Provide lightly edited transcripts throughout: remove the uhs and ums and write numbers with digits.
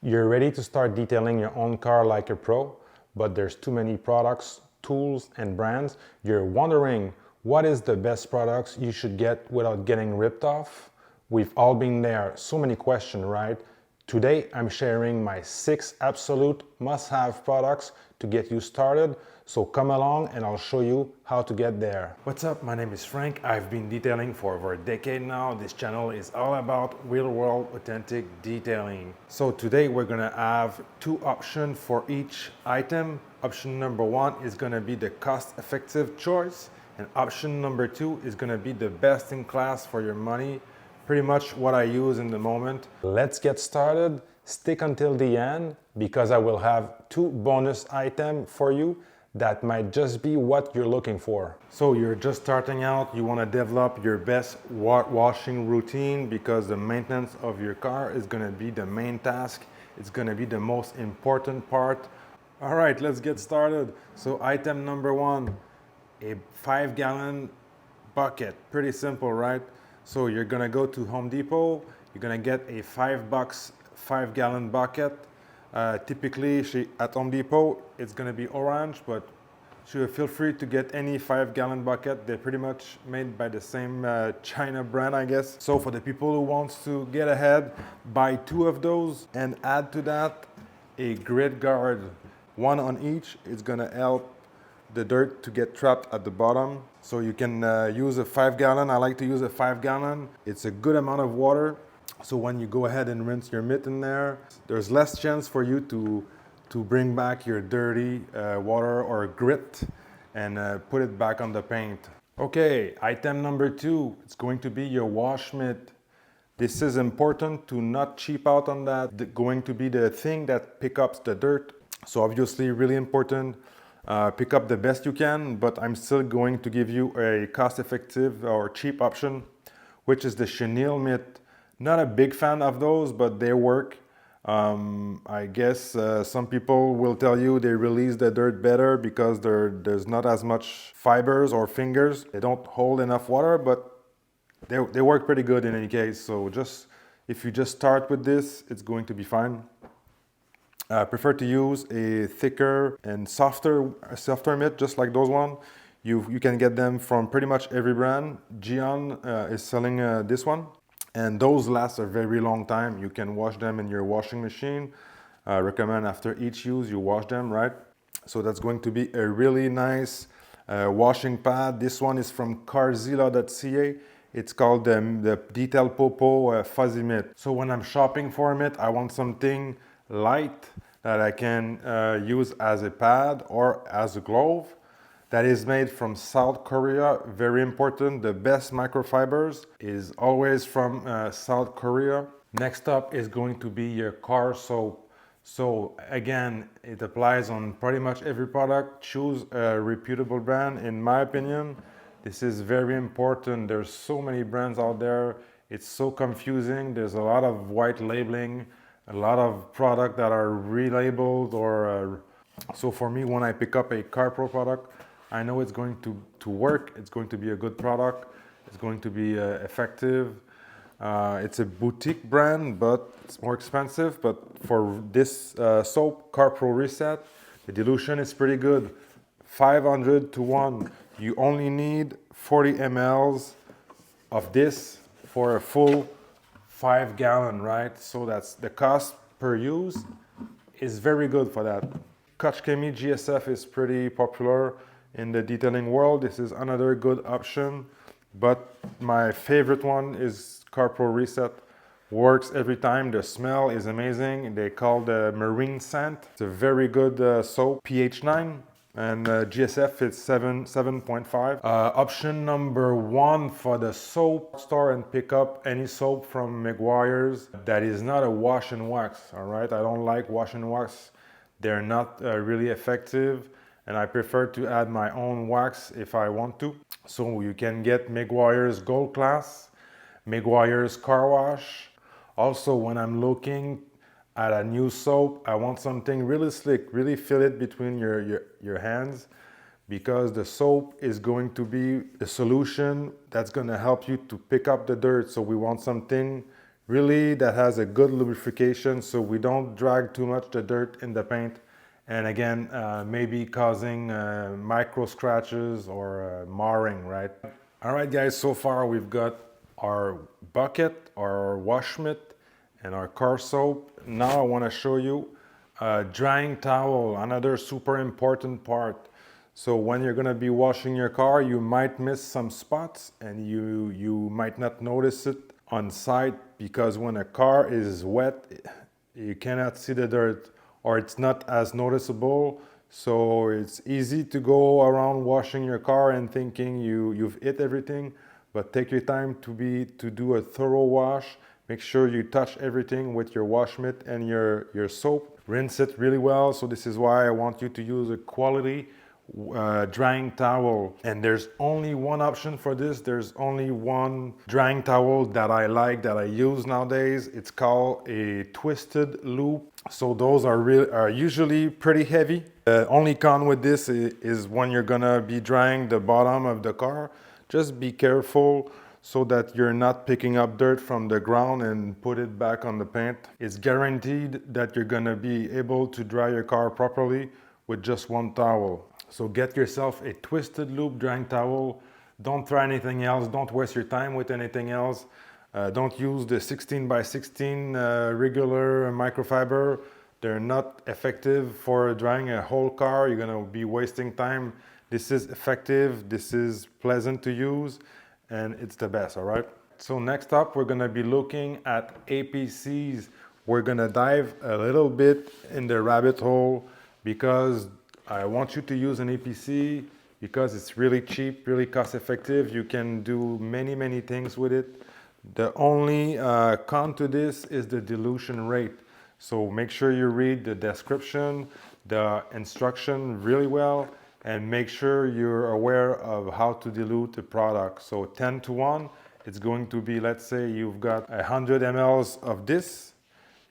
You're ready to start detailing your own car like a pro, but there's too many products, tools, and brands. You're wondering what is the best products you should get without getting ripped off? We've all been there. So many questions, right? Today, I'm sharing my 6 absolute must-have products to get you started. So come along and I'll show you how to get there. What's up? My name is Frank. I've been detailing for over a decade now. This channel is all about real-world authentic detailing. So today we're gonna have 2 options for each item. Option number 1 is gonna be the cost-effective choice, and option number 2 is gonna be the best in class for your money. Pretty much what I use in the moment. Let's get started. Stick until the end because I will have 2 bonus items for you that might just be what you're looking for. So you're just starting out, you want to develop your best washing routine because the maintenance of your car is going to be the main task. It's going to be the most important part. All right, let's get started. So item number 1, a 5-gallon bucket. Pretty simple, right? So you're gonna go to Home Depot, you're gonna get a $5 5-gallon bucket. Typically at Home Depot, it's gonna be orange, but feel free to get any 5-gallon bucket. They're pretty much made by the same China brand, I guess. So for the people who wants to get ahead, buy 2 of those and add to that a grid guard, 1 on each. It's gonna help the dirt to get trapped at the bottom. So you can use a 5-gallon. I like to use a 5-gallon. It's a good amount of water. So when you go ahead and rinse your mitt in there, there's less chance for you to bring back your dirty water or grit and put it back on the paint. Okay, item number 2, it's going to be your wash mitt. This is important to not cheap out on that. It's going to be the thing that picks up the dirt. So obviously really important. Pick up the best you can, but I'm still going to give you a cost-effective or cheap option, which is the chenille mitt. Not a big fan of those, but they work. I guess some people will tell you they release the dirt better because there's not as much fibers or fingers. They don't hold enough water, but they work pretty good in any case. So if you just start with this, it's going to be fine. I prefer to use a thicker and softer mitt, just like those one. You can get them from pretty much every brand. Gion is selling this one, and those last a very long time. You can wash them in your washing machine. I recommend after each use you wash them, right? So that's going to be a really nice washing pad. This one is from carzilla.ca. It's called the Detail Popo Fuzzy Mitt. So when I'm shopping for a mitt, I want something light that I can use as a pad or as a glove that is made from South Korea. Very important. The best microfibers is always from South Korea. Next up is going to be your car soap. So again, it applies on pretty much every product. Choose a reputable brand. In my opinion, this is very important. There's so many brands out there. It's so confusing. There's a lot of white labeling, a lot of product that are relabeled or so for me, when I pick up a CarPro product, I know it's going to work. It's going to be a good product. It's going to be effective. It's a boutique brand, but it's more expensive. But for this soap, CarPro Reset, the dilution is pretty good. 500 to 1. You only need 40 mLs of this for a full 5-gallon, right? So that's the cost per use is very good for that. Kochchemi GSF is pretty popular in the detailing world. This is another good option, but my favorite one is CarPro Reset. Works every time. The smell is amazing. They call the marine scent. It's a very good soap, pH 9. And GSF is 7.5. Option number 1 for the soap store and pick up any soap from Meguiar's that is not a wash and wax. All right, I don't like wash and wax. They're not really effective, and I prefer to add my own wax if I want to. So you can get Meguiar's Gold Class, Meguiar's Car Wash. Also, when I'm looking at a new soap, I want something really slick, really feel it between your hands, because the soap is going to be the solution that's going to help you to pick up the dirt. So we want something really that has a good lubrication, so we don't drag too much the dirt in the paint, and again maybe causing micro scratches or marring, right? All right guys, so far we've got our bucket, our wash mitt, and our car soap. Now I want to show you a drying towel, another super important part. So when you're going to be washing your car, you might miss some spots, and you might not notice it on site, because when a car is wet you cannot see the dirt, or it's not as noticeable. So it's easy to go around washing your car and thinking you've hit everything, but take your time to do a thorough wash. Make sure you touch everything with your wash mitt and your soap. Rinse it really well. So this is why I want you to use a quality drying towel, and there's only one option for this. There's only one drying towel that I like, that I use nowadays. It's called a twisted loop. So those are usually pretty heavy. The only con with this is when you're gonna be drying the bottom of the car, just be careful so that you're not picking up dirt from the ground and put it back on the paint. It's guaranteed that you're gonna be able to dry your car properly with just one towel. So get yourself a twisted loop drying towel. Don't try anything else. Don't waste your time with anything else. Don't use the 16 by 16 regular microfiber. They're not effective for drying a whole car. You're gonna be wasting time. This is effective, this is pleasant to use, and it's the best, all right? So next up, we're gonna be looking at APCs. We're gonna dive a little bit in the rabbit hole, because I want you to use an APC because it's really cheap, really cost effective. You can do many things with it. The only con to this is the dilution rate. So make sure you read the description, the instruction really well, and make sure you're aware of how to dilute the product. So 10:1, it's going to be, let's say you've got 100 mLs of this.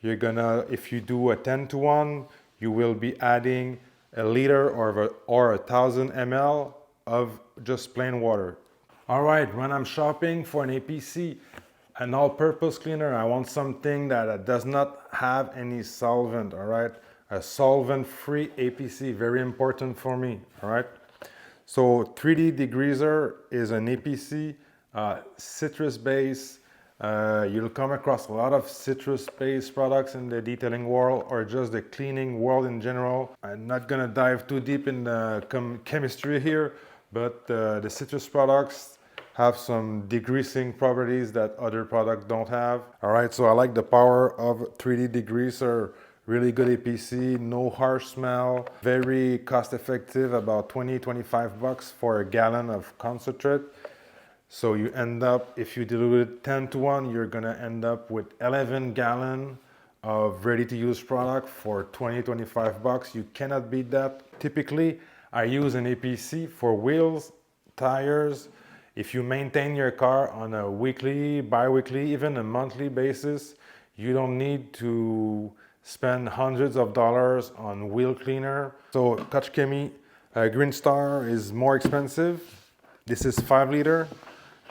You're gonna, if you do a 10:1, you will be adding a liter or 1,000 ml of just plain water. All right, when I'm shopping for an APC, an all-purpose cleaner, I want something that does not have any solvent, all right? A solvent-free APC, very important for me, all right? So 3D degreaser is an APC, citrus base. You'll come across a lot of citrus-based products in the detailing world, or just the cleaning world in general. I'm not gonna dive too deep in the chemistry here, but the citrus products have some degreasing properties that other products don't have. All right, so I like the power of 3D degreaser. Really good APC, no harsh smell, very cost effective, about 20-25 bucks for a gallon of concentrate. So you end up, if you dilute it 10:1, you're gonna end up with 11 gallons of ready-to-use product for 20-25 bucks. You cannot beat that. Typically, I use an APC for wheels, tires. If you maintain your car on a weekly, bi-weekly, even a monthly basis, you don't need to spend hundreds of dollars on wheel cleaner. So Koch Chemie Green Star is more expensive. This is 5 liter.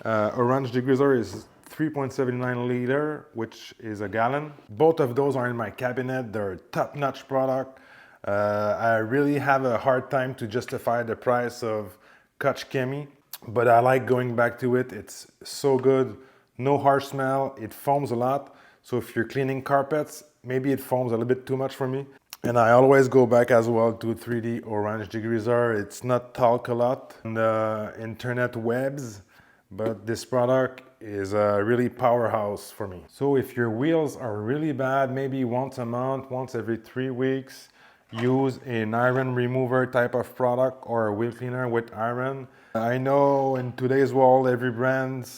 Orange degreaser is 3.79 liter, which is a gallon. Both of those are in my cabinet. They're a top-notch product. I really have a hard time to justify the price of Koch Chemie, but I like going back to it. It's so good, no harsh smell, it foams a lot. So if you're cleaning carpets, maybe it foams a little bit too much for me. And I always go back as well to 3D Orange degreaser. It's not talked a lot on the internet webs, but this product is a really powerhouse for me. So if your wheels are really bad, maybe once a month, once every 3 weeks, use an iron remover type of product or a wheel cleaner with iron. I know in today's world, every brand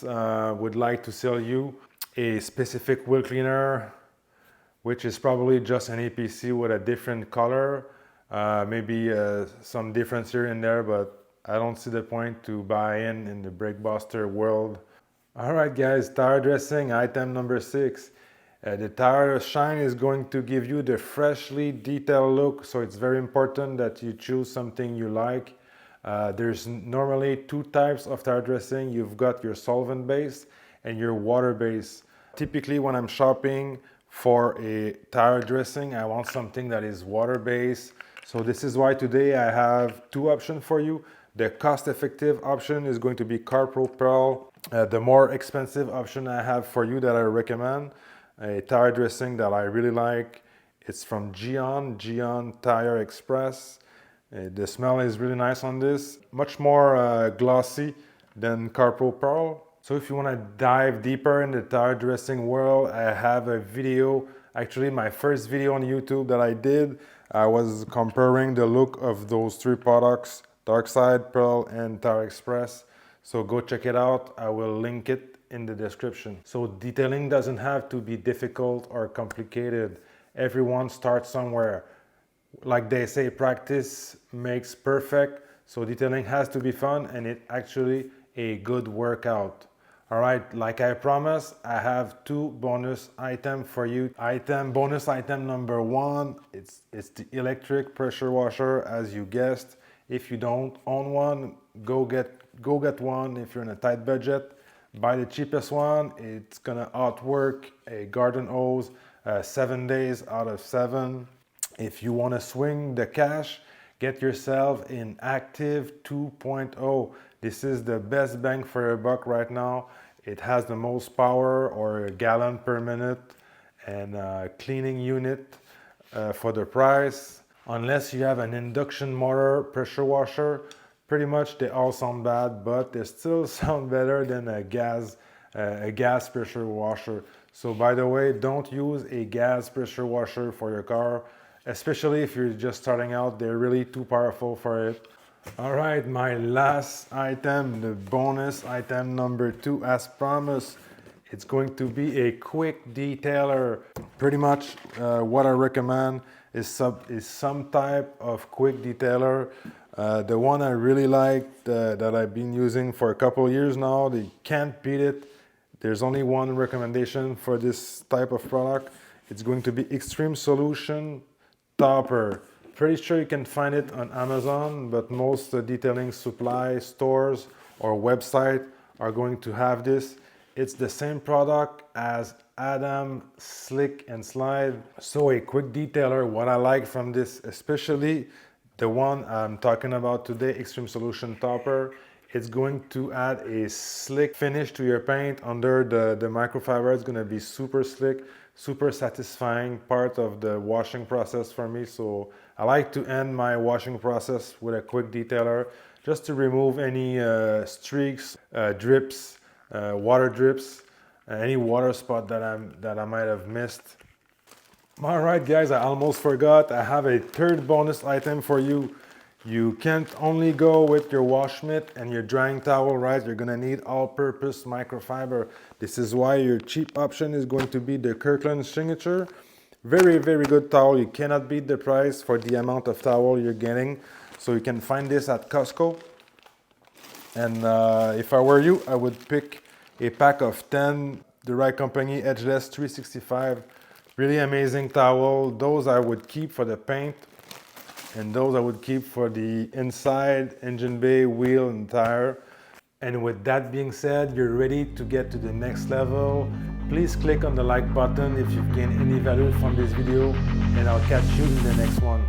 would like to sell you a specific wheel cleaner, which is probably just an APC with a different color. Maybe some difference here and there, but I don't see the point to buy in the Breakbuster world. All right guys, tire dressing, item number 6. The tire shine is going to give you the freshly detailed look, so it's very important that you choose something you like. There's normally 2 types of tire dressing. You've got your solvent base and your water base. Typically when I'm shopping for a tire dressing, I want something that is water-based. So this is why today I have two options for you. The cost-effective option is going to be Carpro Pearl. The more expensive option I have for you that I recommend, a tire dressing that I really like. It's from Geon Tire Express. The smell is really nice on this. Much more glossy than Carpro Pearl. So if you want to dive deeper in the tire dressing world, I have a video, actually my first video on YouTube that I did. I was comparing the look of those three products, Dark Side, Pearl, and Tire Express. So go check it out. I will link it in the description. So detailing doesn't have to be difficult or complicated. Everyone starts somewhere. Like they say, practice makes perfect. So detailing has to be fun, and it's actually a good workout. All right, like I promised, I have two bonus items for you. Bonus item number one, it's the electric pressure washer, as you guessed. If you don't own one, go get one. If you're in a tight budget, buy the cheapest one. It's gonna outwork a garden hose 7 days out of 7. If you want to swing the cash, get yourself an Active 2.0. This is the best bang for your buck right now. It has the most power, or a gallon per minute, and a cleaning unit for the price. Unless you have an induction motor pressure washer, pretty much they all sound bad, but they still sound better than a gas pressure washer. So by the way, don't use a gas pressure washer for your car, especially if you're just starting out. They're really too powerful for it. All right, my last item, the bonus item number 2, as promised, it's going to be a quick detailer. Pretty much what I recommend is some type of quick detailer. The one I really like that I've been using for a couple of years now, they can't beat it. There's only one recommendation for this type of product. It's going to be Extreme Solution Topper. Pretty sure you can find it on Amazon, but most detailing supply stores or website are going to have this. It's the same product as Adam Slick and Slide. So a quick detailer, what I like from this, especially the one I'm talking about today, Extreme Solution Topper, it's going to add a slick finish to your paint under the microfiber. It's going to be super slick, super satisfying part of the washing process for me. So I like to end my washing process with a quick detailer just to remove any streaks, drips, water drips, any water spot that I might have missed. All right, guys, I almost forgot. I have a third bonus item for you. You can't only go with your wash mitt and your drying towel, right? You're gonna need all-purpose microfiber. This is why your cheap option is going to be the Kirkland Signature. Very, very good towel. You cannot beat the price for the amount of towel you're getting. So you can find this at Costco. And if I were you, I would pick a pack of 10, the right company, Edgeless 365. Really amazing towel. Those I would keep for the paint, and those I would keep for the inside engine bay, wheel, and tire. And with that being said, you're ready to get to the next level. Please click on the like button if you've gained any value from this video, and I'll catch you in the next one.